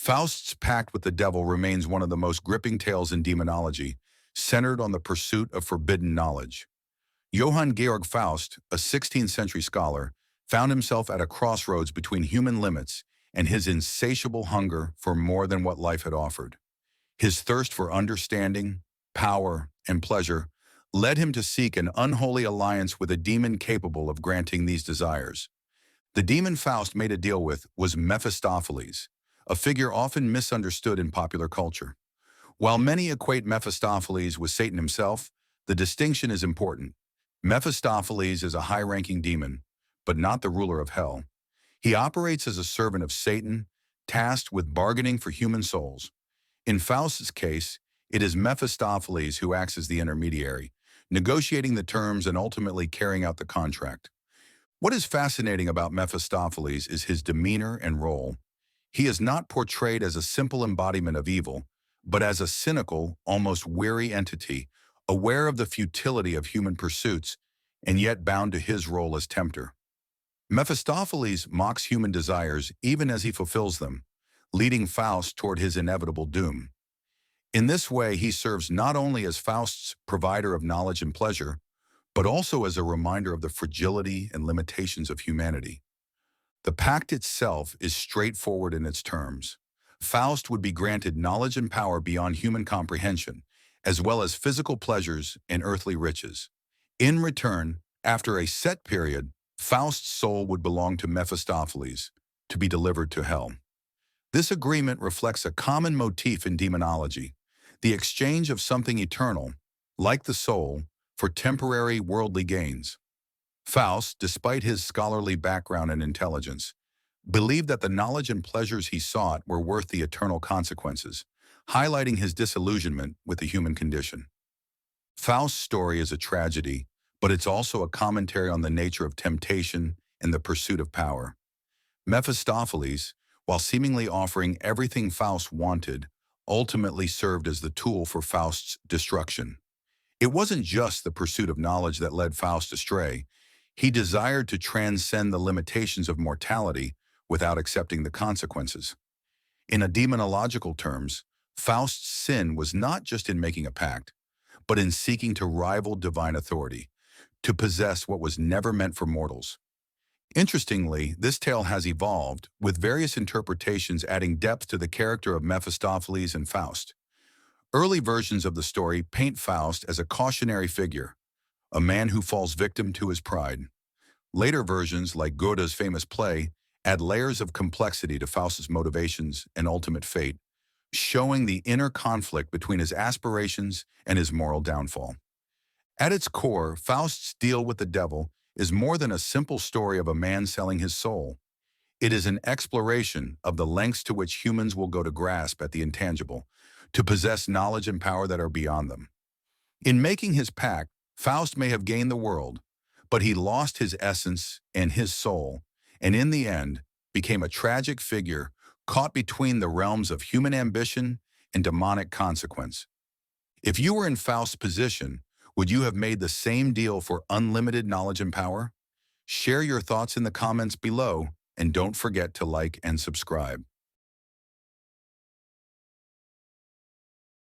Faust's pact with the devil remains one of the most gripping tales in demonology, centered on the pursuit of forbidden knowledge. Johann Georg Faust, a 16th century scholar, found himself at a crossroads between human limits and his insatiable hunger for more than what life had offered. His thirst for understanding, power, and pleasure led him to seek an unholy alliance with a demon capable of granting these desires. The demon Faust made a deal with was Mephistopheles, a figure often misunderstood in popular culture. While many equate Mephistopheles with Satan himself, the distinction is important. Mephistopheles is a high-ranking demon, but not the ruler of hell. He operates as a servant of Satan, tasked with bargaining for human souls. In Faust's case, it is Mephistopheles who acts as the intermediary, negotiating the terms and ultimately carrying out the contract. What is fascinating about Mephistopheles is his demeanor and role. He is not portrayed as a simple embodiment of evil, but as a cynical, almost weary entity, aware of the futility of human pursuits, and yet bound to his role as tempter. Mephistopheles mocks human desires even as he fulfills them, leading Faust toward his inevitable doom. In this way, he serves not only as Faust's provider of knowledge and pleasure, but also as a reminder of the fragility and limitations of humanity. The pact itself is straightforward in its terms. Faust would be granted knowledge and power beyond human comprehension, as well as physical pleasures and earthly riches. In return, after a set period, Faust's soul would belong to Mephistopheles, to be delivered to hell. This agreement reflects a common motif in demonology, the exchange of something eternal, like the soul, for temporary worldly gains. Faust, despite his scholarly background and intelligence, believed that the knowledge and pleasures he sought were worth the eternal consequences, highlighting his disillusionment with the human condition. Faust's story is a tragedy, but it's also a commentary on the nature of temptation and the pursuit of power. Mephistopheles, while seemingly offering everything Faust wanted, ultimately served as the tool for Faust's destruction. It wasn't just the pursuit of knowledge that led Faust astray. He desired to transcend the limitations of mortality without accepting the consequences. In a demonological terms, Faust's sin was not just in making a pact, but in seeking to rival divine authority, to possess what was never meant for mortals. Interestingly, this tale has evolved, with various interpretations adding depth to the character of Mephistopheles and Faust. Early versions of the story paint Faust as a cautionary figure, a man who falls victim to his pride. Later versions, like Goethe's famous play, add layers of complexity to Faust's motivations and ultimate fate, showing the inner conflict between his aspirations and his moral downfall. At its core, Faust's deal with the devil is more than a simple story of a man selling his soul. It is an exploration of the lengths to which humans will go to grasp at the intangible, to possess knowledge and power that are beyond them. In making his pact, Faust may have gained the world, but he lost his essence and his soul, and in the end became a tragic figure caught between the realms of human ambition and demonic consequence. If you were in Faust's position, would you have made the same deal for unlimited knowledge and power? Share your thoughts in the comments below, and don't forget to like and subscribe.